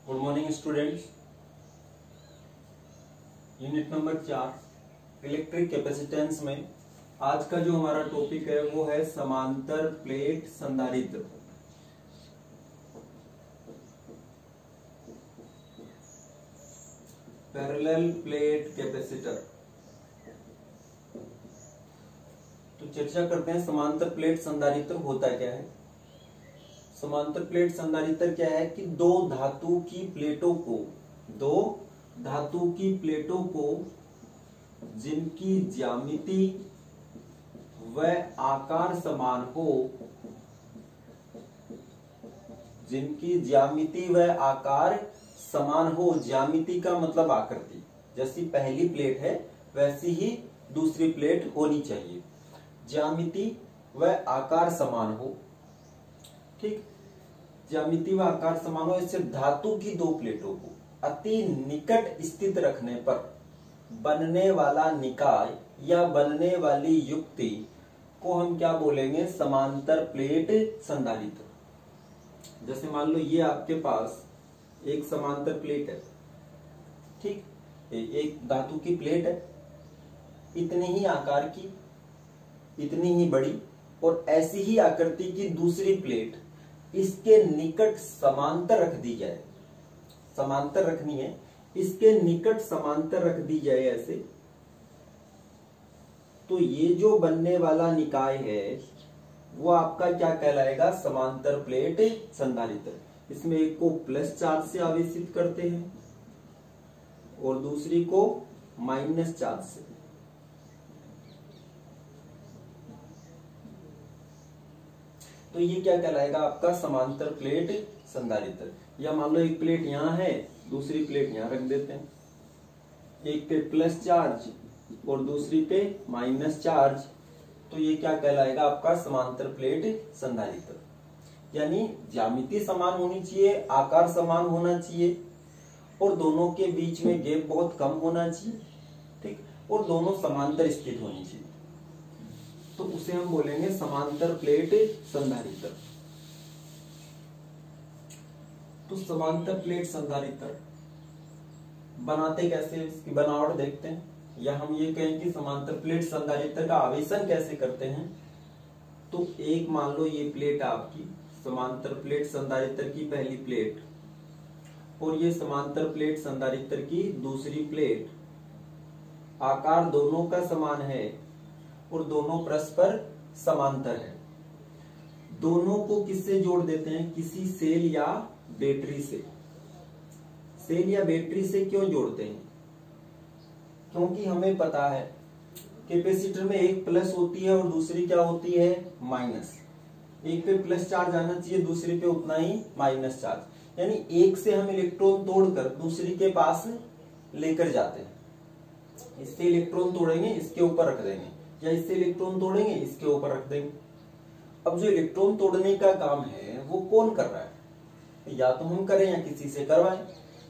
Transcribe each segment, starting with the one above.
Good morning students. Unit number 4 electric capacitance में आज का जो हमारा टॉपिक है वो है समांतर प्लेट संधारित्र। Parallel plate capacitor. तो चर्चा करते हैं समांतर प्लेट संधारित्र होता क्या है। समांतर प्लेट संधारित्र क्या है कि दो धातु की प्लेटों को जिनकी ज्यामिति व आकार समान हो, ज्यामिति का मतलब आकृति, जैसी पहली प्लेट है वैसी ही दूसरी प्लेट होनी चाहिए, ज्यामिति व आकार समान हो। ठीक, ज्यामिति व आकार समान हो। इससे धातु की दो प्लेटों को अति निकट स्थित रखने पर बनने वाला निकाय या बनने वाली युक्ति को हम क्या बोलेंगे, समांतर प्लेट संधारित्र। जैसे मान लो ये आपके पास एक समांतर प्लेट है, ठीक, एक धातु की प्लेट है, इतनी ही आकार की, इतनी ही बड़ी, और ऐसी ही आकृति की दूसरी प्लेट इसके निकट समांतर रख दी जाए, समांतर रखनी है, इसके निकट समांतर रख दी जाए ऐसे, तो ये जो बनने वाला निकाय है वो आपका क्या कहलाएगा, समांतर प्लेट संधारित्र। इसमें एक को प्लस चार्ज से आवेशित करते हैं और दूसरी को माइनस चार्ज से। तो ये क्या कहलाएगा आपका, समांतर प्लेट संधारित्र। या मान लो एक प्लेट यहां है, दूसरी प्लेट यहां रख देते हैं, एक पे प्लस चार्ज और दूसरी पे माइनस चार्ज, तो ये क्या कहलाएगा आपका, समांतर प्लेट संधारित्र। यानी ज्यामिति समान होनी चाहिए, आकार समान होना चाहिए, और दोनों के बीच में गैप बहुत कम होना चाहिए, ठीक, और दोनों समांतर स्थित होनी चाहिए, तो उसे हम बोलेंगे समांतर प्लेट संधारित्र। तो समांतर प्लेट संधारित्र बनाते कैसे, इसकी बनावट देखते हैं, या हम ये कहें कि समांतर प्लेट संधारित्र का आवेशन कैसे करते हैं। तो एक मान लो ये प्लेट आपकी समांतर प्लेट संधारित्र की पहली प्लेट, और ये समांतर प्लेट संधारित्र की दूसरी प्लेट, आकार दोनों का समान है और दोनों परस्पर समांतर है। दोनों को किससे जोड़ देते हैं, किसी सेल या बैटरी से। सेल या बैटरी से क्यों जोड़ते हैं, क्योंकि हमें पता है कैपेसिटर में एक प्लस होती है और दूसरी क्या होती है, माइनस। एक पे प्लस चार्ज आना चाहिए, दूसरे पे उतना ही माइनस चार्ज। यानी एक से हम इलेक्ट्रॉन तोड़कर दूसरी के पास लेकर जाते हैं। इससे इलेक्ट्रॉन तोड़ेंगे, इसके ऊपर रख देंगे, या इससे इलेक्ट्रॉन तोड़ेंगे, इसके ऊपर रख देंगे। अब जो इलेक्ट्रॉन तोड़ने का काम है वो कौन कर रहा है, या तो हम करें या किसी से करवाएं।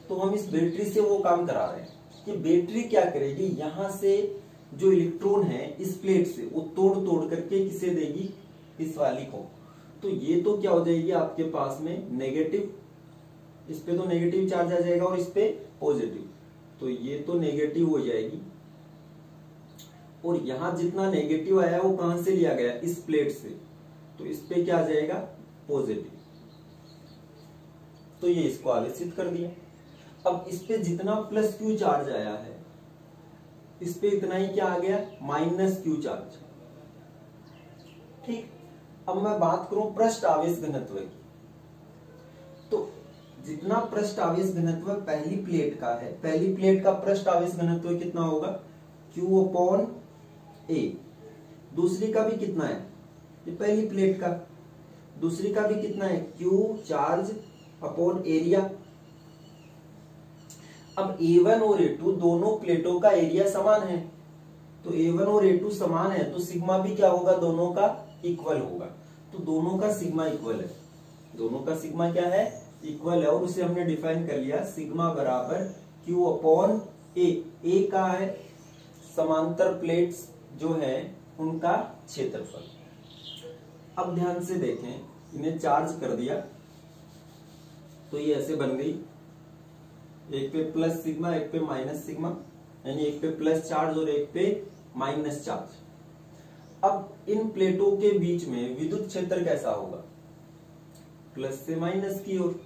तो हम इस बैटरी से वो काम करा रहे हैं कि बैटरी क्या करेगी, यहां से जो इलेक्ट्रॉन है इस प्लेट से वो तोड़ तोड़ करके किसे देगी, इस वाली को। तो ये तो क्या हो जाएगी आपके पास में नेगेटिव, इस पे तो नेगेटिव चार्ज आ जाएगा और इस पे पॉजिटिव, तो ये तो नेगेटिव हो जाएगी। और यहां जितना नेगेटिव आया वो कहां से लिया गया, इस प्लेट से, तो इस पे क्या आ जाएगा, पॉजिटिव। तो ये इसको आवेशित कर दिया। अब इस पे जितना प्लस क्यू चार्ज आया है, इस पे इतना ही क्या आ गया, माइनस क्यू चार्ज। ठीक, अब मैं बात करूं पृष्ठ आवेश घनत्व की, तो जितना पृष्ठ आवेश घनत्व पहली प्लेट का है, पहली प्लेट का पृष्ठ आवेश घनत्व कितना होगा, Q अपॉन A। दूसरी का भी कितना है, ये पहली प्लेट का, दूसरी का भी कितना है, Q चार्ज अपॉन एरिया। अब A1 और A2 दोनों प्लेटों का एरिया समान है, तो A1 और A2 समान है, तो सिग्मा भी क्या होगा, दोनों का इक्वल होगा। तो दोनों का सिग्मा इक्वल है, दोनों का सिग्मा क्या है, इक्वल है, और उसे हमने डिफाइन कर लिया, सिग्मा बराबर Q अपॉन A। A का है समांतर प्लेट्स जो है उनका क्षेत्रफल। अब ध्यान से देखें, इन्हें चार्ज कर दिया तो ये ऐसे बन गई, एक पे प्लस सिग्मा, एक पे माइनस सिग्मा, यानी एक पे प्लस चार्ज और एक पे माइनस चार्ज। अब इन प्लेटों के बीच में विद्युत क्षेत्र कैसा होगा? प्लस से माइनस की ओर।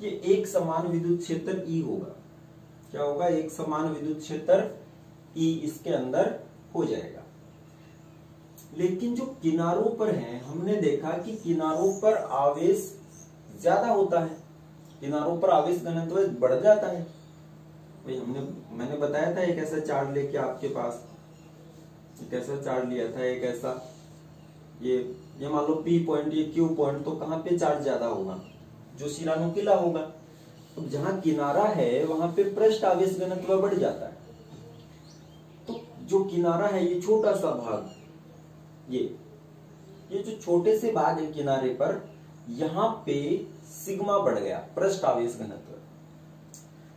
ये एक समान विद्युत क्षेत्र ई होगा। क्या होगा? एक समान विद्युत क्षेत्र ई इसके अंदर हो जाएगा। लेकिन जो किनारों पर है, हमने देखा कि किनारों पर आवेश ज्यादा होता है, किनारों पर आवेश घनत्व बढ़ जाता है। भाई मैंने बताया था, एक ऐसा चार्ज लेके आपके पास, एक ऐसा चार्ज लिया था, एक ऐसा ये मान लो पी पॉइंट, ये क्यू पॉइंट, तो कहां पे चार्ज ज्यादा होगा? जो सिरा नुकीला होगा। तो जहां किनारा है वहां पे पृष्ठ आवेश घनत्व बढ़ जाता है। तो जो किनारा है, ये छोटा सा भाग, ये जो छोटे से भाग है किनारे पर, यहां पे सिग्मा बढ़ गया, पृष्ठ आवेश घनत्व।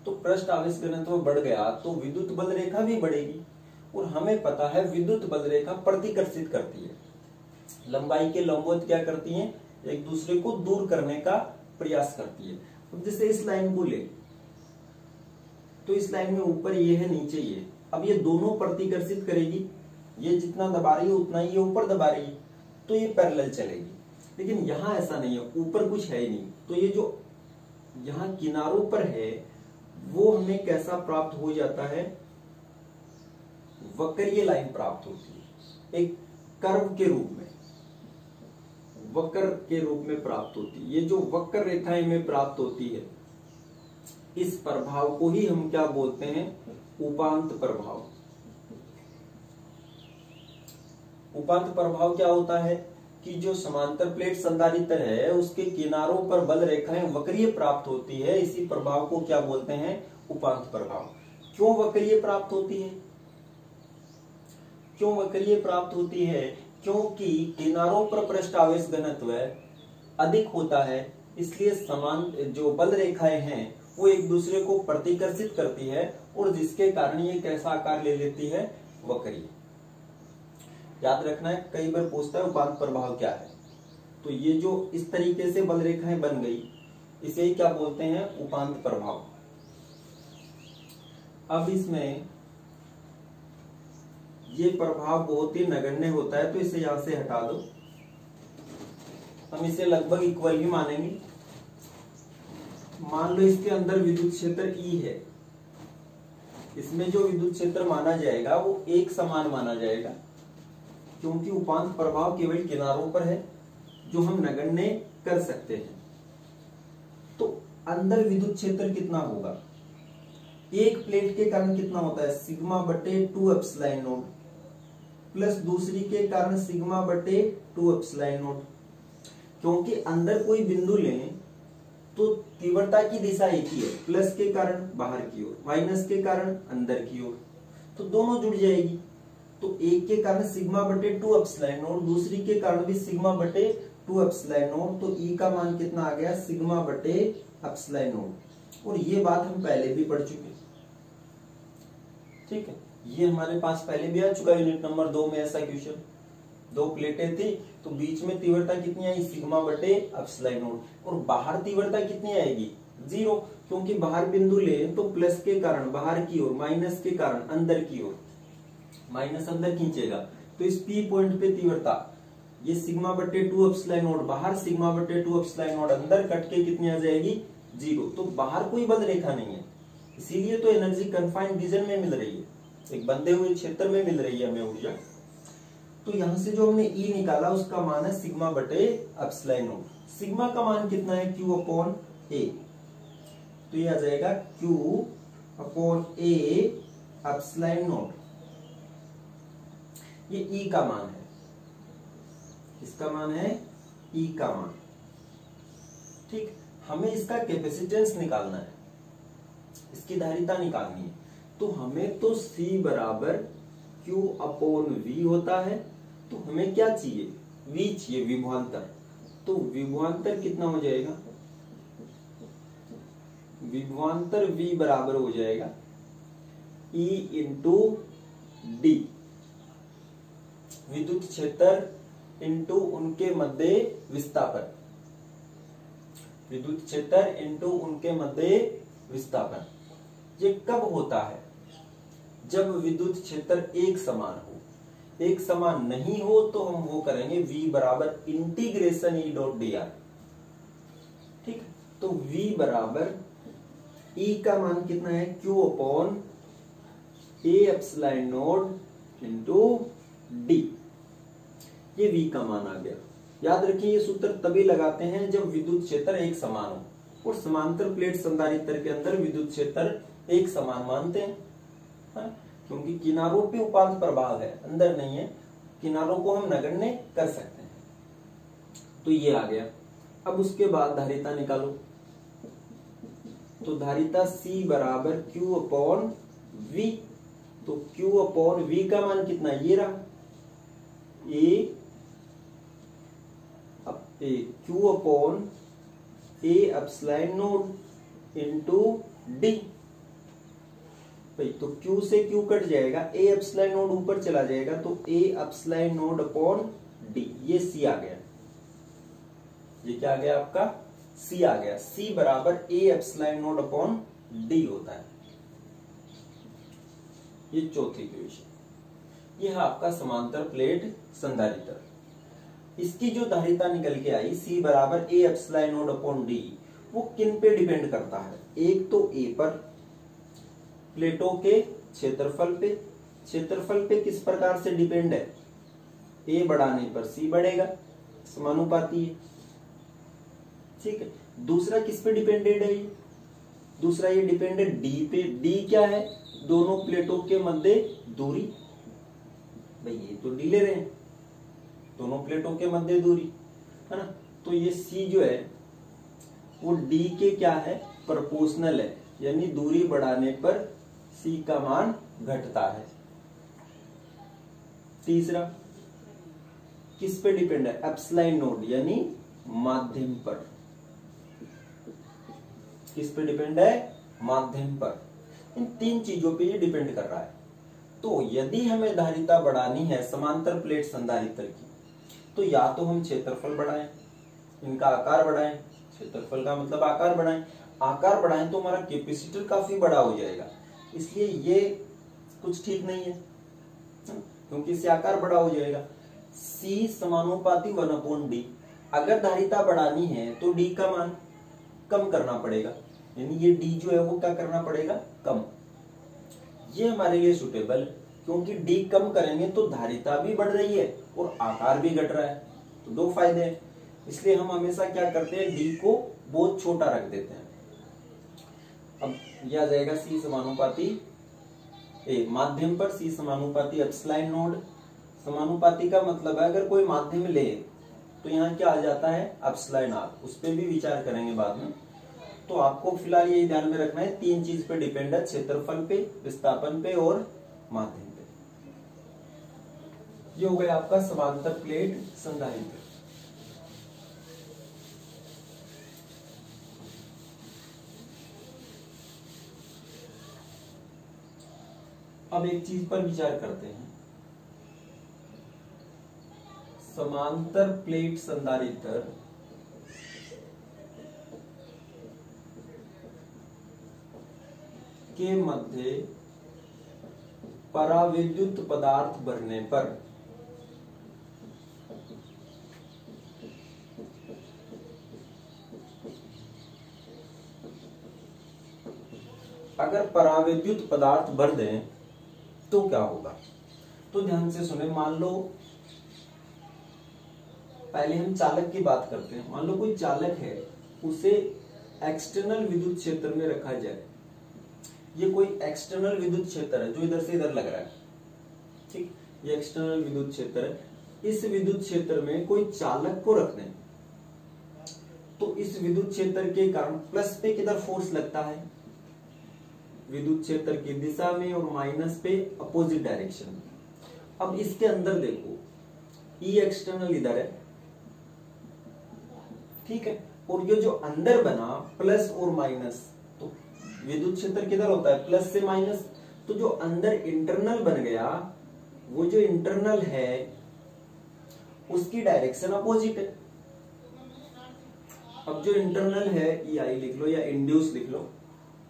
तो पृष्ठ आवेश घनत्व बढ़ गया तो विद्युत बल रेखा भी बढ़ेगी। और हमें पता है विद्युत बल रेखा प्रतिकर्षित करती है, लंबाई के लंबवत क्या करती है? एक दूसरे को दूर करने का प्रयास करती है। अब जैसे इस लाइन को ले, तो इस लाइन में ऊपर ये है, नीचे ये, अब ये दोनों प्रतिकर्षित करेगी। ये जितना दबा रही है उतना ही ये ऊपर दबा रही है, तो ये पैरेलल चलेगी। लेकिन यहां ऐसा नहीं है, ऊपर कुछ है ही नहीं। तो ये जो यहां किनारों पर है वो हमें कैसा प्राप्त हो जाता है? वक्रीय लाइन प्राप्त होती है, एक कर्व के रूप में, वक्र के रूप में प्राप्त होती है। ये जो वक्र रेखाएं में प्राप्त होती है, इस प्रभाव को ही हम क्या बोलते हैं? उपांत प्रभाव। उपांत प्रभाव क्या होता है कि जो समांतर प्लेट संधारित्र है उसके किनारों पर बल रेखाएं वक्रीय प्राप्त होती है। इसी प्रभाव को क्या बोलते हैं? उपांत प्रभाव। क्यों वक्रीय प्राप्त होती है? क्यों वक्रीय प्राप्त होती है? क्योंकि किनारों पर पृष्ठ आवेश घनत्व अधिक होता है, इसलिए समान जो बल रेखाएं हैं वो एक दूसरे को प्रतिकर्षित करती है, और जिसके कारण ये कैसा आकार ले लेती है? वक्रीय। याद रखना है, कई बार पूछता है उपांत प्रभाव क्या है। तो ये जो इस तरीके से बल रेखाएं बन गई, इसे ही क्या बोलते हैं? उपांत प्रभाव। अब इसमें ये प्रभाव बहुत ही नगण्य होता है, तो इसे यहां से हटा दो। हम इसे लगभग इक्वल ही मानेंगे। मान लो इसके अंदर विद्युत क्षेत्र ई है, इसमें जो विद्युत क्षेत्र माना जाएगा वो एक समान माना जाएगा, क्योंकि उपांत प्रभाव केवल किनारों पर है जो हम नगण्य कर सकते हैं। तो अंदर विद्युत क्षेत्र कितना होगा? एक प्लेट के कारण कितना होता है? सिग्मा बटे 2 एप्सिलॉन नॉट, प्लस दूसरी के कारण सिग्मा बटे 2 एप्सिलॉन नॉट। क्योंकि अंदर कोई बिंदु लें तो तीव्रता की दिशा एक ही है, प्लस के कारण बाहर की ओर, माइनस के कारण अंदर की ओर, तो दोनों जुड़ जाएगी। तो एक के कारण सिग्मा बटे 2 एप्सिलॉन नॉट, दूसरी के कारण भी सिग्मा बटे 2 एप्सिलॉन नॉट, तो ई का मान कितना आ गया? सिग्मा बटे एप्सिलॉन नॉट। और ये बात हम पहले भी पढ़ चुके, ठीक है, ये हमारे पास पहले भी आ चुका है यूनिट नंबर 2 में ऐसा क्वेश्चन। दो प्लेटें थी तो बीच में तीव्रता कितनी आई? सिग्मा बटे एप्सिलॉन नॉट, और बाहर तीव्रता कितनी आएगी? 0, क्योंकि बाहर बिंदु ले तो प्लस के कारण बाहर की ओर, माइनस के कारण अंदर की ओर, माइनस अंदर खींचेगा, तो इस पी पॉइंट पे तीव्रता ये सिग्मा बटे 2 एप्सिलॉन नॉट बाहर, सिग्मा बटे 2 एप्सिलॉन नॉट अंदर, कट के कितनी आ जाएगी? 0। तो बाहर कोई बल रेखा नहीं है, इसीलिए तो एनर्जी कन्फाइंड रीजन में मिल रही है, एक बंधे हुए क्षेत्र में मिल रही है हमें ऊर्जा। तो यहां से जो हमने ई निकाला उसका मान है सिग्मा बटे एप्सिलॉन नॉट। सिग्मा का मान कितना है? Q अपॉन ए, तो ये आ जाएगा Q upon A epsilon not. ये ई का मान है, इसका मान है ई का मान, ठीक। हमें इसका कैपेसिटेंस निकालना है, इसकी धारिता निकालनी है। तो हमें तो C बराबर Q अपॉन V होता है, तो हमें क्या चाहिए? V चाहिए, विभवांतर। तो विभवांतर कितना हो जाएगा? विभवांतर V बराबर हो जाएगा E इंटू डी, विद्युत क्षेत्र इंटू उनके मध्य विस्थापन। विद्युत क्षेत्र इंटू उनके मध्य विस्थापन। ये कब होता है? जब विद्युत क्षेत्र एक समान हो। एक समान नहीं हो तो हम वो करेंगे V बराबर इंटीग्रेशन E डॉट dr। ठीक है, तो V बराबर E का मान कितना है? Q upon A epsilon naught into D। ये V का मान आ गया। याद रखिए, ये सूत्र तभी लगाते हैं जब विद्युत क्षेत्र एक समान हो। और समांतर प्लेट संधारित्र के अंदर विद्युत क्षेत्र एक समान मानते हैं, क्योंकि किनारों पे उपांत प्रभाव है, अंदर नहीं है। किनारों को हम नगण्य कर सकते हैं। तो ये आ गया। अब उसके बाद धारिता निकालो। तो धारिता C बराबर Q अपॉन V। तो Q अपॉन V का मान कितना? ये रहा Q upon A epsilon naught into D। भाई तो Q से Q कट जाएगा, A एप्सिलॉन नॉट ऊपर चला जाएगा, तो A epsilon not upon D। ये C आ गया। ये क्या आ गया आपका? C आ गया। C बराबर A epsilon not upon D होता है। ये चौथी इक्वेशन। ये है आपका समांतर प्लेट संधारित्र। इसकी जो धारिता निकल के आई C बराबर A epsilon not upon D, वो किन पे डिपेंड करता है? एक तो A पर, प्लेटों के क्षेत्रफल पे। क्षेत्रफल पे किस प्रकार से डिपेंड है? A बढ़ाने पर C बढ़ेगा, समानुपाती है। ठीक है। दूसरा किस पे डिपेंडेड है? दूसरा ये डिपेंडेड D पे। D क्या है? दोनों प्लेटों के मध्य दूरी। भाई ये तो D ले रहे हैं, दोनों प्लेटों के मध्य दूरी, है ना। तो ये C जो है वो D के क्या है? प्रोपोर्शनल है, यानी दूरी बढ़ाने पर C का मान घटता है। तीसरा किस पे डिपेंड है? एप्सिलॉन नोड, यानी माध्यम पर। किस पे डिपेंड है? माध्यम पर। इन तीन चीजों पे ये डिपेंड कर रहा है। तो यदि हमें धारिता बढ़ानी है समांतर प्लेट संधारित्र की, तो या तो हम क्षेत्रफल बढ़ाएं, इनका आकार बढ़ाएं। क्षेत्रफल का मतलब आकार बढ़ाएं। आकार बढ़ाएं तो हमारा कैपेसिटर काफी बड़ा हो जाएगा, इसलिए ये कुछ ठीक नहीं है, क्योंकि इससे आकार बड़ा हो जाएगा। C समानुपाती 1/D। अगर धारिता बढ़ानी है तो D का मान कम करना पड़ेगा, यानी ये D जो है वो क्या करना पड़ेगा? कम। ये हमारे लिए सुटेबल है, क्योंकि D कम करेंगे तो धारिता भी बढ़ रही है और आकार भी घट रहा है, तो दो फायदे हैं। इसलिए हम हमेशा क्या करते हैं? D को बहुत छोटा रख देते हैं। अब यह आ जाएगा C समानुपाती माध्यम पर C समानुपाती एप्सिलॉन नोड। समानुपाती का मतलब है अगर कोई माध्यम ले तो यहाँ क्या आ जाता है? Epsilon r। उस पर भी विचार करेंगे बाद में। तो आपको फिलहाल यही ध्यान में रखना है, तीन चीज पे डिपेंड है, क्षेत्रफल पे, विस्थापन पे और माध्यम पे। ये हो गया आपका समांतर प्लेट संधारित्र। अब एक चीज पर विचार करते हैं। समांतर प्लेट संधारित्र के मध्य पराविद्युत पदार्थ भरने पर अगर पराविद्युत पदार्थ भर दें तो क्या होगा? तो ध्यान से सुने। मान लो पहले हम चालक की बात करते हैं। मान लो कोई चालक है, उसे एक्सटर्नल विद्युत क्षेत्र में रखा जाए। ये कोई एक्सटर्नल विद्युत क्षेत्र है जो इधर से इधर लग रहा है, ठीक। ये एक्सटर्नल विद्युत क्षेत्र है। इस विद्युत क्षेत्र में कोई चालक को रख दें तो इस विद्युत क्षेत्र के कारण प्लस पे किधर फोर्स लगता है? विद्युत क्षेत्र की दिशा में, और माइनस पे अपोजिट डायरेक्शन में। अब इसके अंदर देखो, ई एक्सटर्नल इधर है, ठीक है, और ये जो अंदर बना प्लस और माइनस, तो विद्युत क्षेत्र किधर होता है? प्लस से माइनस। तो जो अंदर इंटरनल बन गया, वो जो इंटरनल है उसकी डायरेक्शन अपोजिट है। अब जो इंटरनल है ई आई लिख लो या इंड्यूस लिख लो,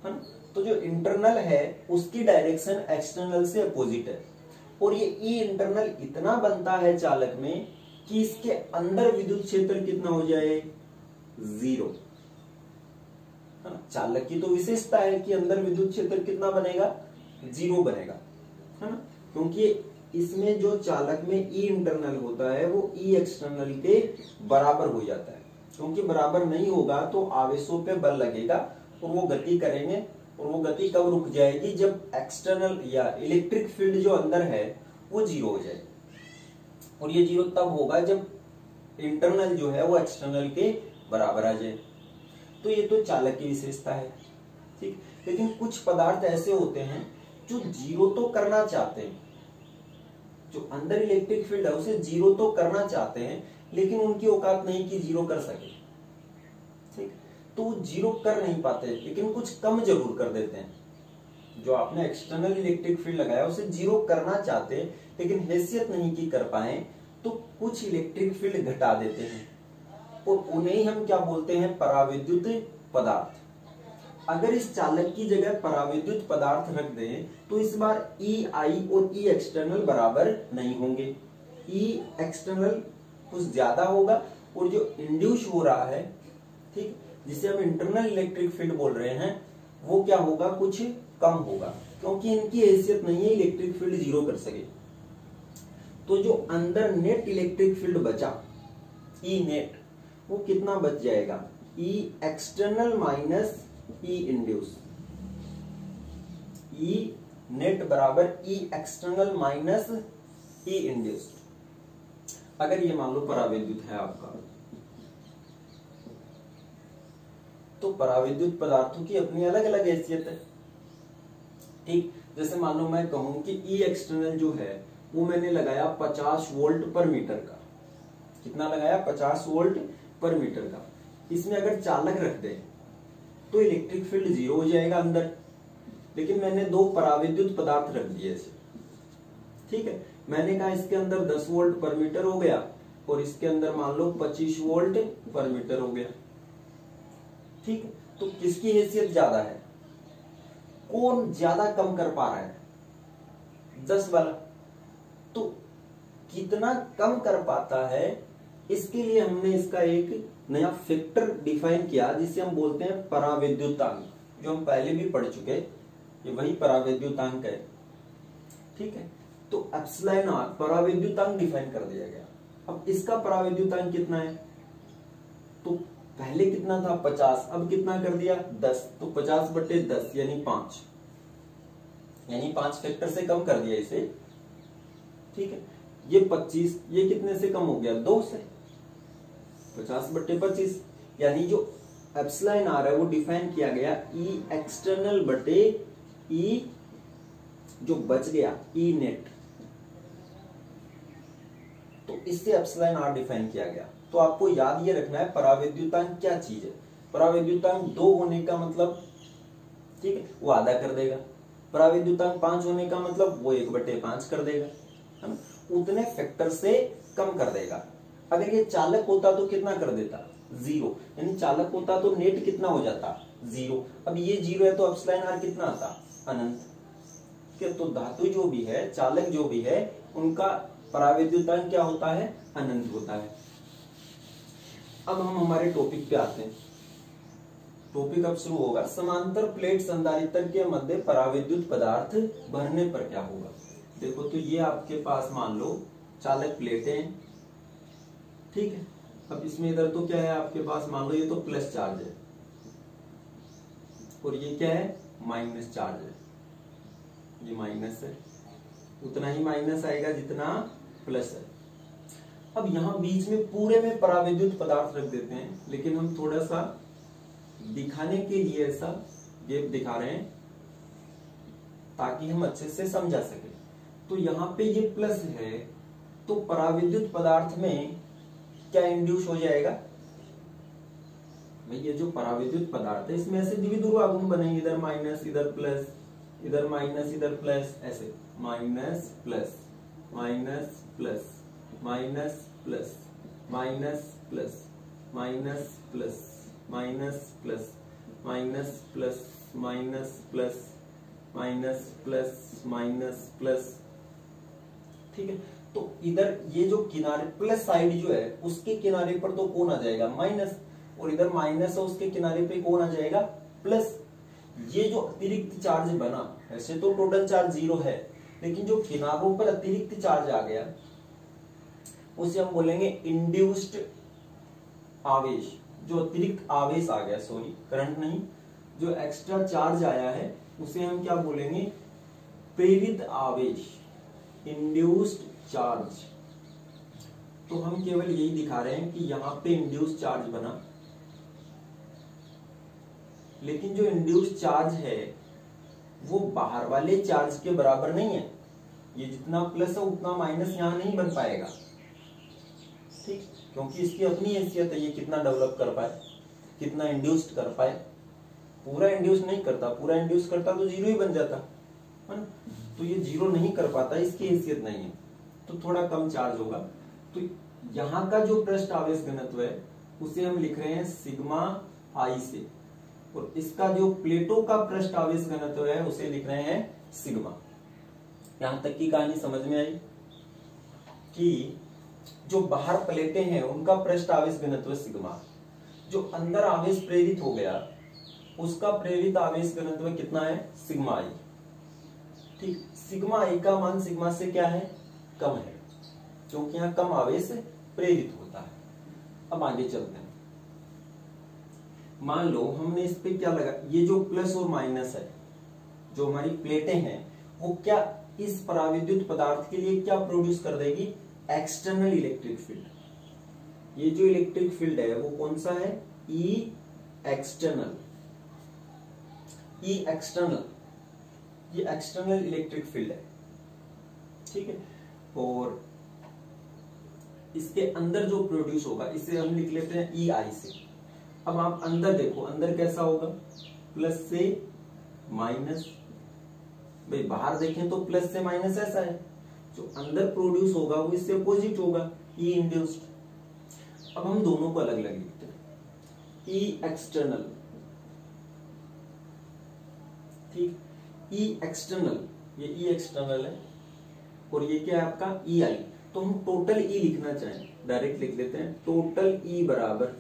है ना। तो जो इंटरनल है उसकी डायरेक्शन एक्सटर्नल से अपोजिट है, और ये ई इंटरनल इतना बनता है चालक में कि इसके अंदर विद्युत क्षेत्र कितना हो जाए, 0, है ना। चालक की तो विशेषता है कि अंदर विद्युत क्षेत्र कितना बनेगा, 0 बनेगा, है ना, क्योंकि इसमें जो चालक में ई इंटरनल होता है वो ई एक्सटर्नल के बराबर हो जाता है, क्योंकि बराबर नहीं होगा तो आवेशों पे बल लगेगा और वो गति करेंगे, और वो गति कब रुक जाएगी, जब एक्सटर्नल या इलेक्ट्रिक फील्ड जो अंदर है वो 0 हो जाएगी, और ये 0 तब होगा जब इंटरनल जो है वो एक्सटर्नल के बराबर आ जाए। तो ये तो चालक की विशेषता है, ठीक। लेकिन कुछ पदार्थ ऐसे होते हैं जो 0 तो करना चाहते हैं, जो अंदर इलेक्ट्रिक फील्ड है उसे 0 तो करना चाहते हैं, लेकिन उनकी औकात नहीं कि 0 कर सके, ठीक। तो वो 0 कर नहीं पाते, लेकिन कुछ कम जरूर कर देते हैं। जो आपने एक्सटर्नल इलेक्ट्रिक फील्ड लगाया उसे 0 करना चाहते हैं, लेकिन हैसियत नहीं की कर पाए, तो कुछ इलेक्ट्रिक फील्ड घटा देते हैं, और उन्हें ही हम क्या बोलते हैं, पराविद्युत पदार्थ। अगर इस चालक की जगह पराविद्युत पदार्थ रख दें तो इस बार ई आई और ई एक्सटर्नल बराबर नहीं होंगे, ई एक्सटर्नल कुछ ज्यादा होगा, और जो इंड्यूस हो रहा है, ठीक, जिसे हम इंटरनल इलेक्ट्रिक फील्ड बोल रहे हैं, वो क्या होगा, कुछ कम होगा, क्योंकि इनकी हैसियत नहीं है इलेक्ट्रिक फील्ड 0 कर सके। तो जो अंदर नेट इलेक्ट्रिक फील्ड बचा, ई नेट, वो कितना बच जाएगा, ई एक्सटर्नल माइनस ई इंड्यूस, ई नेट बराबर ई एक्सटर्नल माइनस ई इंड्यूस। अगर ये मान लो पराविद्युत है आपका, तो पराविद्युत पदार्थों की अपनी अलग अलग हैसियत है, ठीक। जैसे मान लो मैं कहूं कि ई एक्सटर्नल जो है वो मैंने लगाया 50 वोल्ट पर मीटर का, कितना लगाया, 50 वोल्ट पर मीटर का। इसमें अगर चालक रख दे तो इलेक्ट्रिक फील्ड 0 हो जाएगा अंदर, लेकिन मैंने 2 पराविद्युत पदार्थ रख दिए इसे, ठीक है। मैंने कहा इसके अंदर 10 वोल्ट पर मीटर हो गया, और इसके अंदर मान लो 25 वोल्ट पर मीटर हो गया, ठीक है। तो किसकी हैसियत ज्यादा है, कौन ज्यादा कम कर पा रहा है, 10 वाला। तो कितना कम कर पाता है, इसके लिए हमने इसका एक नया फैक्टर डिफाइन किया, जिसे हम बोलते हैं पराविद्युतांक, जो हम पहले भी पढ़ चुके, ये वही पराविद्युतांक है, ठीक है। तो एप्सिलॉन आर पराविद्युतांक डिफाइन कर दिया गया। अब इसका पराविद्युतांक कितना है, तो पहले कितना था 50, अब कितना कर दिया 10, तो 50/10 यानी 5, यानी 5 फैक्टर से कम कर दिया इसे, ठीक है। ये 25, ये कितने से कम हो गया, 2 से, 50/25, यानी जो एप्सिलॉन आर है वो डिफाइन किया गया ई एक्सटर्नल बटे ई जो बच गया ई नेट, तो इससे एप्सिलॉन आर डिफाइन किया गया। तो आपको याद ये रखना है पराविद्युतांक क्या चीज है। पराविद्युतांक 2 होने का मतलब, ठीक है, वो आधा कर देगा। पराविद्युतांक 5 होने का मतलब वो 1/5 कर देगा, है ना, उतने फैक्टर से कम कर देगा। अगर ये चालक होता तो कितना कर देता, 0, यानी चालक होता तो नेट कितना हो जाता, 0। अब ये 0 है तो एप्सिलॉन आर कितना आता, अनंत, ठीक है। तो धातु जो भी है, चालक जो भी है, उनका पराविद्युतांक क्या होता है, अनंत होता है। अब हम हमारे टॉपिक पे आते हैं। टॉपिक अब शुरू होगा, समांतर प्लेट संधारित्र के मध्य पराविद्युत पदार्थ भरने पर क्या होगा। देखो, तो ये आपके पास मान लो चालक प्लेटें हैं, ठीक है। अब इसमें इधर तो क्या है आपके पास, मान लो ये तो प्लस चार्ज है, और ये क्या है, माइनस चार्ज है, ये माइनस है, उतना ही माइनस आएगा जितना प्लस है। अब यहां बीच में पूरे में पराविद्युत पदार्थ रख देते हैं, लेकिन हम थोड़ा सा दिखाने के लिए ऐसा गैप दिखा रहे हैं ताकि हम अच्छे से समझा सके। तो यहाँ पे ये प्लस है, तो पराविद्युत पदार्थ में क्या इंड्यूस हो जाएगा, भाई ये जो पराविद्युत पदार्थ है इसमें ऐसे द्विध्रुव आघूर्ण बनेंगे, इधर माइनस इधर प्लस, इधर माइनस इधर प्लस, ऐसे minus plus minus plus minus plus minus plus minus plus minus plus minus plus minus plus minus plus minus plus. ठीक है, तो इधर ये जो किनारे प्लस साइड जो है उसके किनारे पर तो कौन आ जाएगा माइनस, और इधर माइनस है उसके किनारे पे कौन आ जाएगा प्लस। ये जो अतिरिक्त चार्ज बना, ऐसे तो टोटल चार्ज 0 है, लेकिन जो किनारों पर अतिरिक्त चार्ज आ गया उसे हम बोलेंगे इंड्यूस्ड आवेश। जो अतिरिक्त आवेश आ गया, सॉरी करंट नहीं, जो एक्स्ट्रा चार्ज आया है उसे हम क्या बोलेंगे प्रेरित आवेश, इंड्यूस्ड चार्ज। तो हम केवल यही दिखा रहे हैं कि यहां पे इंड्यूस्ड चार्ज बना, लेकिन जो इंड्यूस्ड चार्ज है वो बाहर वाले चार्ज के बराबर नहीं है। ये जितना प्लस है उतना माइनस यहां नहीं बन पाएगा, ठीक, क्योंकि इसकी अपनी हैसियत है, ये कितना डेवलप कर पाए, कितना इंड्यूस्ड कर पाए। पूरा इंड्यूस नहीं करता, पूरा इंड्यूस करता तो 0 ही बन जाता है ना, तो ये 0 नहीं कर पाता, इसकी हैसियत नहीं है, तो थोड़ा कम चार्ज होगा। तो यहाँ का जो पृष्ठ आवेश घनत्व है उसे हम लिख रहे हैं सिग्मा आई से, और इसका जो प्लेटों का पृष्ठ आवेश घनत्व है उसे लिख रहे हैं सिग्मा। यहां तक की कहानी समझ में आई कि जो बाहर प्लेटें हैं उनका पृष्ठ आवेश घनत्व सिग्मा, जो अंदर आवेश प्रेरित हो गया उसका प्रेरित आवेश घनत्व कितना है सिग्मा आई। ठीक, सिग्मा आई का मान सिग्मा से क्या है कम है, क्योंकि यहां कम आवेश प्रेरित होता है। अब आगे चलते हैं। मान लो हमने इस पे क्या लगा, ये जो प्लस और माइनस है, जो हमारी प्लेटें हैं वो क्या इस पराविद्युत पदार्थ के लिए क्या प्रोड्यूस कर देगी, एक्सटर्नल इलेक्ट्रिक फील्ड। ये जो इलेक्ट्रिक फील्ड है वो कौन सा है, ई एक्सटर्नल। ई एक्सटर्नल, ये एक्सटर्नल इलेक्ट्रिक फील्ड है, ठीक है। और इसके अंदर जो प्रोड्यूस होगा इसे हम लिख लेते हैं ई आई से। अब आप अंदर देखो, अंदर कैसा होगा, प्लस से माइनस। भाई बाहर देखें तो प्लस से माइनस ऐसा है, जो अंदर प्रोड्यूस होगा वो इससे अपोजिट होगा, ई इंड्यूस्ड। अब हम दोनों को अलग अलग लिखते हैं, ई एक्सटर्नल, ठीक, ई एक्सटर्नल, ये ई एक्सटर्नल है, और ये क्या है आपका ई आई। तो हम टोटल ई लिखना चाहें डायरेक्ट लिख लेते हैं, टोटल ई बराबर,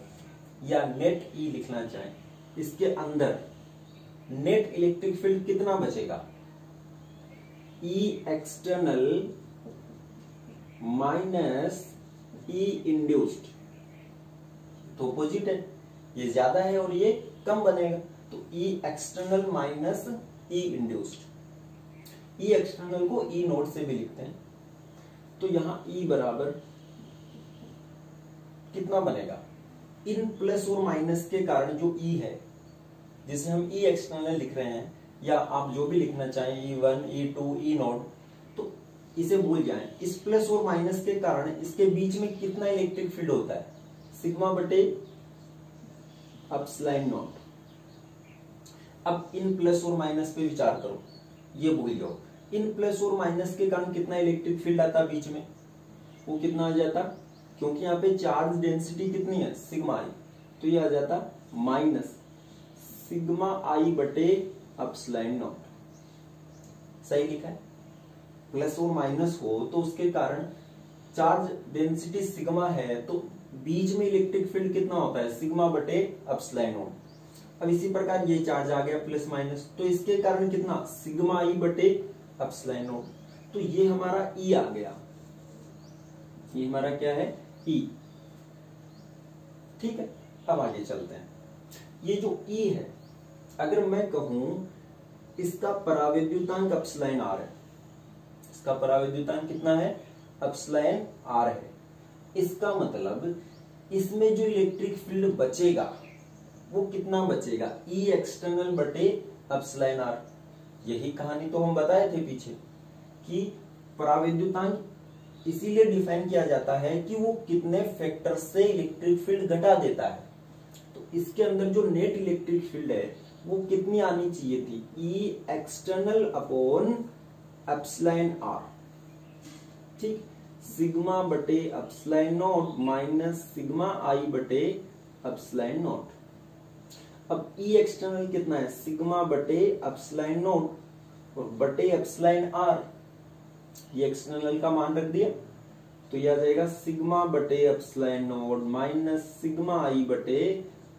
या नेट ई लिखना चाहें, इसके अंदर नेट इलेक्ट्रिक फील्ड कितना बचेगा, ई एक्सटर्नल माइनस ई इंड्यूस्ड। तो अपोजिट है, ये ज्यादा है और ये कम बनेगा, तो ई एक्सटर्नल माइनस ई इंड्यूस्ड। ई एक्सटर्नल को ई नोट से भी लिखते हैं, तो यहां ई बराबर कितना बनेगा, इन प्लस और माइनस के कारण जो ई है जिसे हम ई एक्सटर्नल लिख रहे हैं, या आप जो भी लिखना चाहें E1 E2 E नोट, तो इसे भूल जाएं। इस प्लस और माइनस के कारण इसके बीच में कितना इलेक्ट्रिक फील्ड होता है, सिग्मा बटे एप्सिलॉन नॉट। अब इन प्लस और माइनस पे विचार करो, ये भूल जाओ, इन प्लस और माइनस के कारण कितना इलेक्ट्रिक फील्ड आता बीच में, वो कितना आ जाता, क्योंकि यहाँ पे चार्ज डेंसिटी कितनी है सिग्मा आई, तो ये आ जाता माइनस सिग्मा आई बटे एप्सिलॉन नॉट। सही लिखा है, प्लस और माइनस हो तो उसके कारण चार्ज डेंसिटी सिग्मा है, तो बीच में इलेक्ट्रिक फील्ड कितना होता है सिग्मा बटे एप्सिलॉन नॉट। अब इसी प्रकार ये चार्ज आ गया प्लस माइनस, तो इसके कारण कितना सिग्मा आई बटे एप्सिलॉन नॉट, तो ये हमारा ई आ गया, ये हमारा क्या है ई, ठीक है। अब आगे चलते हैं, ये जो ई है अगर मैं कहूं इसका परावैद्युतांक एप्सिलॉन आर है, इसका परावैद्युतांक कितना है एप्सिलॉन आर है, इसका मतलब इसमें जो इलेक्ट्रिक फील्ड बचेगा वो कितना बचेगा, ई एक्सटर्नल बटे एप्सिलॉन आर। यही कहानी तो हम बताए थे पीछे कि परावैद्युतांक इसीलिए डिफाइन किया जाता है कि वो कितने फैक्टर से इलेक्ट्रिक फील्ड घटा देता है। तो इसके अंदर जो नेट इलेक्ट्रिक फील्ड है वो कितनी आनी चाहिए थी, ई एक्सटर्नल अपॉन एप्सिलॉन आर, ठीक, सिग्मा बटे एप्सिलॉन नॉट माइनस सिग्मा आई बटे एप्सिलॉन नॉट। अब ई एक्सटर्नल कितना है, सिग्मा बटे एप्सिलॉन नोट और बटे एप्सिलॉन आर, ये एक्सटर्नल का मान रख दिया तो यह आ जाएगा सिग्मा बटे एप्सिलॉन नोट माइनस सिग्मा आई बटे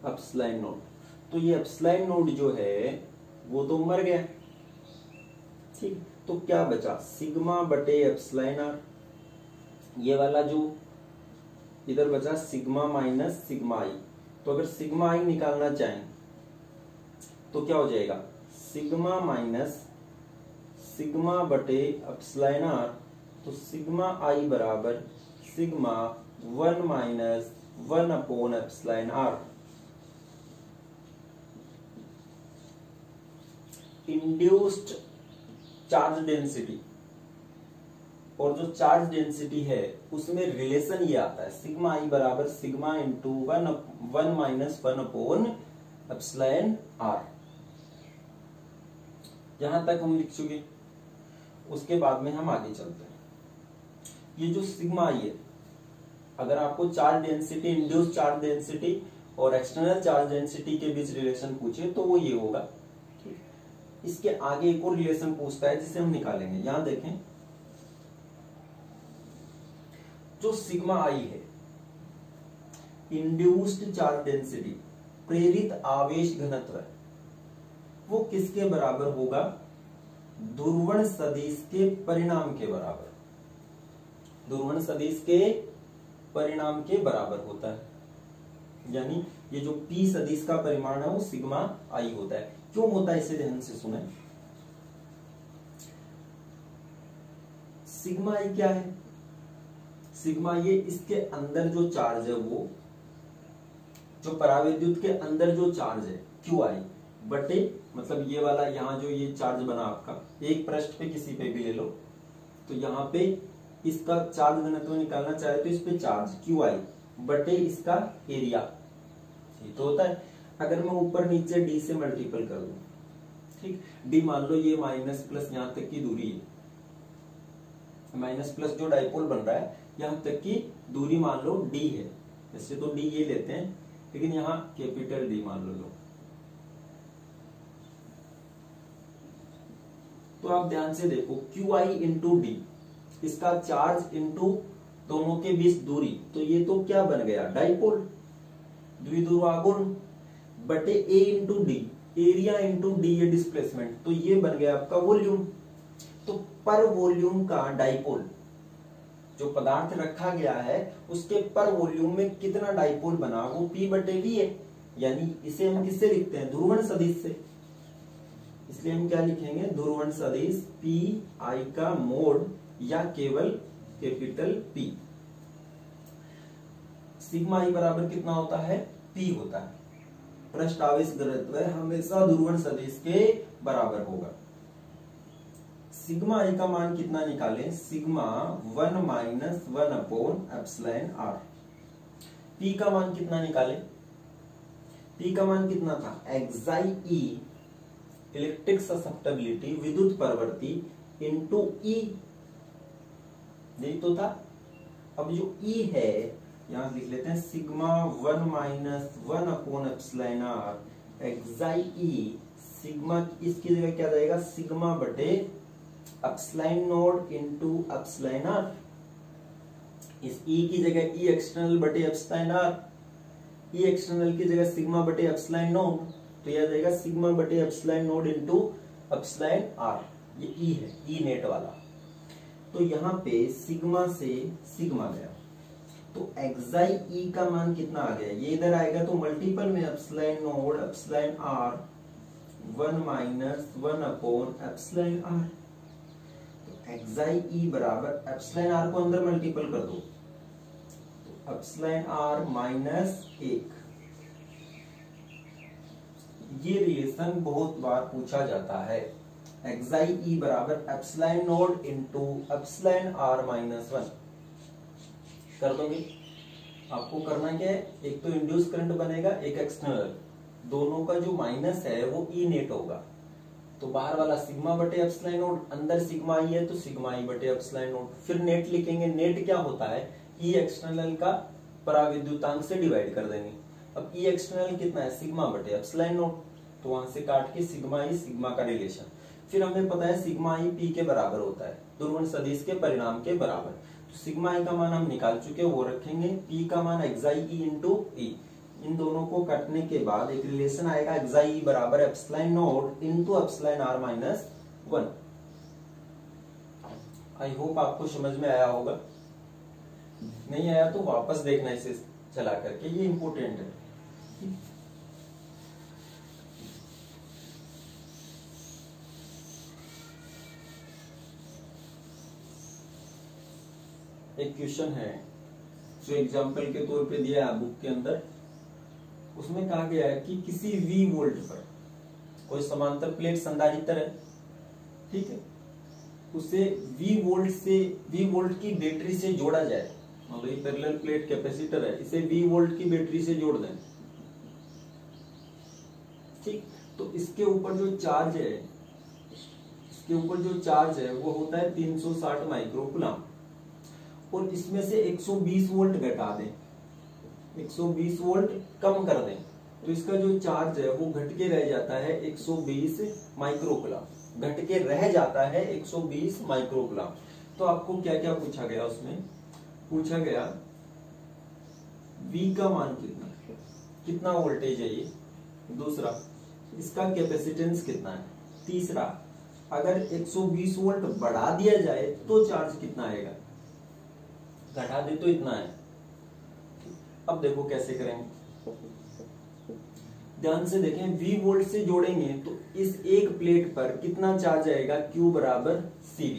एप्सिलॉन नोट। तो ये एप्सिलॉन नोट जो है वो तो मर गया, ठीक, तो क्या बचा, सिग्मा बटे एप्सिलॉन आर, ये वाला जो इधर बचा सिग्मा माइनस सिग्मा आई। तो अगर सिग्मा आई निकालना चाहें तो क्या हो जाएगा, सिग्मा माइनस सिग्मा बटे एप्सिलॉन आर, तो सिग्मा आई बराबर sigma 1 minus 1 upon epsilon r. Induced charge density और जो चार्ज डेंसिटी है उसमें रिलेशन ये आता है, सिग्मा आई बराबर sigma into 1 minus 1 upon epsilon r. यहां तक हम लिख चुके, उसके बाद में हम आगे चलते हैं। ये जो सिग्मा आई है, अगर आपको charge density, induced charge density और एक्सटर्नल चार्ज डेंसिटी के बीच रिलेशन पूछे तो वो ये होगा। इसके आगे एक और रिलेशन पूछता है जिसे हम निकालेंगे। यहां देखें, जो सिग्मा आई है, इंड्यूस्ड चार्ज डेंसिटी, प्रेरित आवेश घनत्व, वो किसके बराबर होगा, ध्रुवण सदिश के परिणाम के बराबर, ध्रुवण सदिश के परिणाम के बराबर होता है। यानी ये जो P सदिश का परिमाण है वो सिग्मा आई होता है। क्यों होता है इसे ध्यान से सुने। सिग्मा आई क्या है, सिग्मा ये इसके अंदर जो चार्ज है, वो जो पराविद्युत के अंदर जो चार्ज है क्यू आई बटे, मतलब ये वाला यहाँ जो ये चार्ज बना आपका, एक पृष्ठ पे किसी पे भी ले लो, तो यहाँ पे इसका चार्ज घनत्व निकालना चाहे तो इस पे चार्ज क्यू आई बटे इसका एरिया, ये तो होता है। अगर मैं ऊपर नीचे डी से मल्टीपल कर दूं, ठीक, डी मान लो ये माइनस प्लस यहां तक की दूरी है, माइनस प्लस जो डाइपोल बन रहा है यहां तक की दूरी मान लो डी है, वैसे तो डी ये लेते हैं लेकिन यहाँ कैपिटल डी मान लो। तो आप ध्यान से देखो, क्यू आई इंटू डी, इसका चार्ज इंटू दोनों के बीच दूरी, तो ये तो क्या बन गया, डाइपोल, द्विध्रुवागुण, बटे A into D, area into D ये डिस्प्लेसमेंट, तो ये बन गया आपका वॉल्यूम। तो पर वॉल्यूम का डाइपोल, जो पदार्थ रखा गया है उसके पर वॉल्यूम में कितना डाइपोल बना, वो P बटे V है। यानी इसे हम किससे लिखते हैं, ध्रुवण सदिश से, इसलिए हम क्या लिखेंगे, ध्रुवण सदिश P I का मोड या केवल कैपिटल P। सिग्मा आई बराबर कितना होता है, P होता है। पृष्ठ आवेश घनत्व हमेशा ध्रुवण सदिश के बराबर होगा। सिग्मा आई का मान कितना निकालें, sigma 1 minus 1 upon epsilon r. P का मान कितना निकालें, पी का मान कितना था, एक्साई ई, इलेक्ट्रिक ससेप्टेबिलिटी, विद्युत प्रवृत्ति, इंटू ई, यही तो था। अब जो ई है यहां लिख लेते हैं, sigma 1 minus 1 upon epsilon are, एक्साई ई, सिग्मा इसकी जगह क्या जाएगा, सिग्मा बटे epsilon naught into epsilon r. इस ई की जगह ई एक्सटर्नल बटे एप्सिलॉन आर, ई एक्सटर्नल की जगह सिग्मा बटे एप्सिलॉन नोड, तो यह जाएगा सिग्मा बटे epsilon naught into epsilon r. ये ई है, ई नेट वाला। तो यहाँ पे सिग्मा से सिग्मा गया, तो एक्साई ई का मान कितना आ गया, ये इधर आएगा तो मल्टीपल में epsilon nought epsilon R 1 minus 1 upon epsilon are. एक्साई ई बराबर एप्सिलॉन आर को अंदर मल्टीपल कर दो, तो एप्सिलॉन आर माइनस 1। ये रिलेशन बहुत बार पूछा जाता है, एक्साई ई बराबर epsilon naught into epsilon r minus 1। कर दोगे, आपको करना क्या है, एक तो इंड्यूस करंट बनेगा, एक एक्सटर्नल, दोनों का जो माइनस है वो ई नेट होगा। तो बाहर वाला सिग्मा बटे एप्सिलॉन नोड, अंदर सिग्मा आई है तो सिग्मा आई बटे एप्सिलॉन नोड, फिर नेट लिखेंगे। नेट क्या होता है, ई एक्सटर्नल का पराविद्युतांक से डिवाइड कर देंगे, अब ई एक्सटर्नल कितना है, सिग्मा बटे एप्सिलॉन नॉट, तो वहां से काट के सिग्मा ई सिग्मा का रिलेशन। फिर हमें पता है सिग्मा ई पी के बराबर होता है, ध्रुवण सदिश के परिणाम के बराबर। तो सिग्मा ई का मान हम निकाल चुके हैं, वो रखेंगे। पी का मान एक्साई ई इंटू ई, इन दोनों को काटने के बाद एक रिलेशन आएगा एक्साई ई बराबर epsilon naught into epsilon r minus 1। I hope आपको समझ में आया होगा, नहीं आया तो वापस देखना इसे चला करके, ये इंपॉर्टेंट है। एक क्वेश्चन है जो एग्जाम्पल के तौर पे दिया है बुक के अंदर, उसमें कहा गया है कि किसी V वोल्ट पर कोई समांतर प्लेट संधारित्र है, ठीक है, उसे V वोल्ट की बैटरी से जोड़ा जाए। मतलब ये पैरेलल प्लेट कैपेसिटर है, इसे V वोल्ट की बैटरी से जोड़ दें, ठीक। तो इसके ऊपर जो चार्ज है, वो होता है 360 माइक्रोकूलम, और इसमें से 120 वोल्ट घटा दें, 120 वोल्ट कम कर दें, तो इसका जो चार्ज है वो घट के रह जाता है 120 माइक्रोकूलम, घट के रह जाता है 120 माइक्रोकूलम। तो आपको क्या क्या पूछा गया, उसमें पूछा गया V का मान कितना वोल्टेज है ये, दूसरा इसका कैपेसिटेंस कितना है, तीसरा अगर 120 वोल्ट बढ़ा दिया जाए तो चार्ज कितना आएगा, घटा दे तो इतना है। अब देखो कैसे करेंगे, ध्यान से देखें। V वोल्ट से जोड़ेंगे तो इस एक प्लेट पर कितना चार्ज आएगा, Q बराबर CV,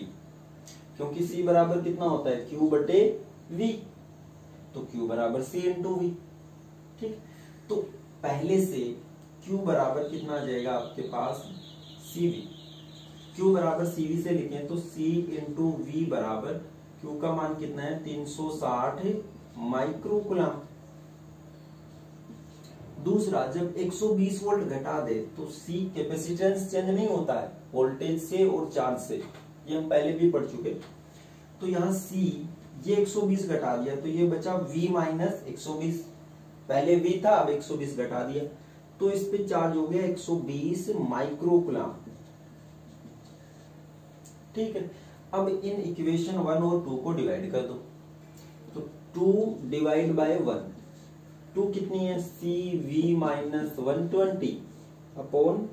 क्योंकि C बराबर कितना होता है, Q बटे V, तो Q बराबर C इंटू V, ठीक। तो पहले से Q बराबर कितना आ जाएगा आपके पास, CV, Q बराबर CV से लिखें तो C इंटू V बराबर Q का मान कितना है, 360 माइक्रोकूलम। दूसरा, जब 120 वोल्ट घटा दे तो C कैपेसिटेंस चेंज नहीं होता है वोल्टेज से और चार्ज से, ये हम पहले भी पढ़ चुके। तो यहाँ C ये 120 घटा दिया तो ये बचा V माइनस 120, पहले V था अब 120 घटा दिया, तो इस पे चार्ज हो गया 120 माइक्रोकूलम, ठीक है। अब इन इक्वेशन 1 और 2 को डिवाइड कर दो, तो 2 डिवाइड बाय 1, 2 कितनी है, CV माइनस 120 अपॉन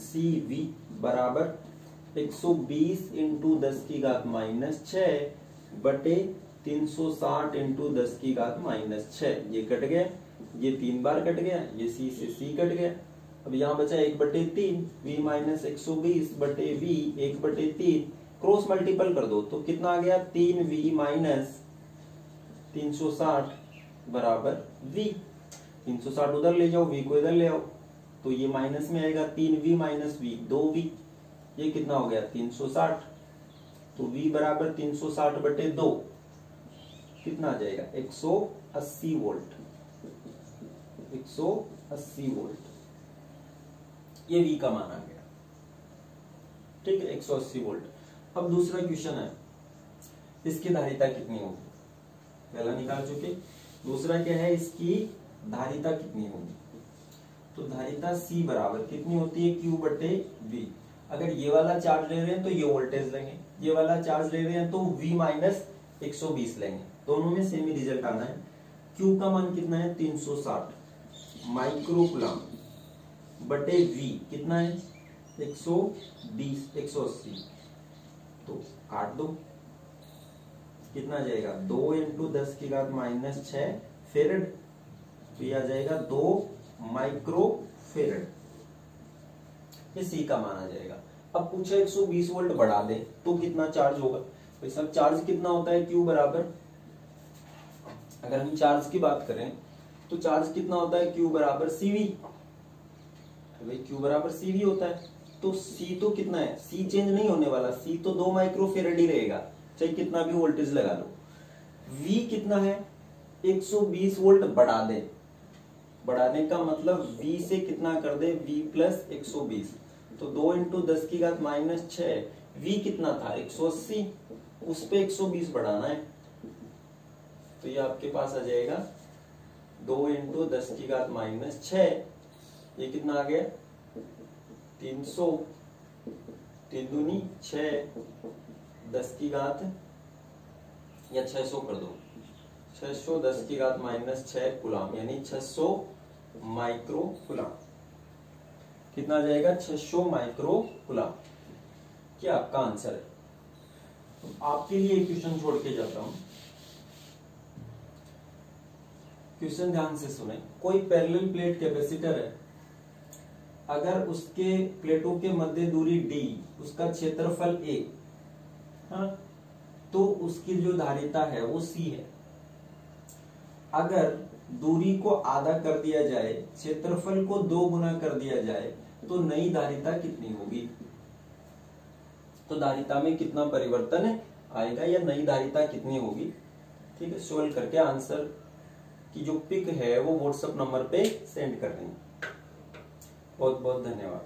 CV बराबर 120 इंटू 10 की घात माइनस 6 बटे 360 इंटू 10 की घात माइनस 6। ये कट गया, ये 3 बार कट गया, ये C से C कट गया। अब यहाँ बचा 1/3, V माइनस 120 बटे V 1/3, क्रॉस मल्टीपल कर दो तो कितना आ गया, 3V माइनस 360 बराबर V। 360 उधर ले जाओ, V को इधर ले आओ, तो ये माइनस में आएगा, 3V माइनस V 2V, ये कितना हो गया 360, तो V बराबर 360 बटे 2 कितना आ जाएगा, 180 वोल्ट, 180 वोल्ट, ये V का मान आ गया, ठीक है, 180 वोल्ट। अब दूसरा क्वेश्चन है, इसकी धारिता कितनी होगी, पहला निकाल चुके, दूसरा क्या है, इसकी धारिता कितनी होगी। तो धारिता C बराबर कितनी होती है, Q बटे V। अगर ये वाला चार्ज ले रहे हैं तो ये वोल्टेज लेंगे, ये वाला चार्ज ले रहे हैं तो V माइनस 120 लेंगे, दोनों में सेम ही रिजल्ट आना है। Q का मान कितना है, 360 माइक्रोकूलम बटे V कितना है, 120 180, तो काट दो, कितना आ जाएगा, 2 इंटू 10 की घात माइनस 6 फेरेड, तो ये आ जाएगा 2 माइक्रो फेरेड, ये C का मान आ जाएगा। अब पूछा 120 वोल्ट बढ़ा दे तो कितना चार्ज होगा, भाई सब चार्ज कितना होता है, Q बराबर, अगर हम चार्ज की बात करें तो चार्ज कितना होता है, Q बराबर CV, भाई Q बराबर CV होता है, तो C तो कितना है, C चेंज नहीं होने वाला, C तो 2 माइक्रोफेरेड ही रहेगा, चाहे कितना भी वोल्टेज लगा लो। V कितना है, 120 वोल्ट बढ़ा दे, बढ़ाने का मतलब V से कितना कर दे, V प्लस 120, तो 2 इंटू 10 की घात माइनस 6, V कितना था 180, उस पे 120 बढ़ाना है, तो ये आपके पास आ जाएगा 2 इंटू 10 की घात -6, ये कितना आ गया 300, 3 दूनी 6, 10 की घात या 600 कर दो, 600 10 की घात -6 कूलाम, यानी 600 माइक्रो कूलाम। कितना आ जाएगा 600 माइक्रो कूलाम, क्या आपका आंसर है। तो आपके लिए क्वेश्चन छोड़ के जाता हूं, क्वेश्चन ध्यान से सुने। कोई पैरेलल प्लेट कैपेसिटर है, अगर उसके प्लेटों के मध्य दूरी d, उसका क्षेत्रफल a, हाँ, तो उसकी जो धारिता है वो c है। अगर दूरी को आधा कर दिया जाए, क्षेत्रफल को 2 गुना कर दिया जाए, तो नई धारिता कितनी होगी। तो धारिता में कितना परिवर्तन आएगा या नई धारिता कितनी होगी। ठीक है, सोल्व करके आंसर की जो पिक है वो व्हाट्सएप नंबर पे सेंड कर देंगे। बहुत बहुत धन्यवाद।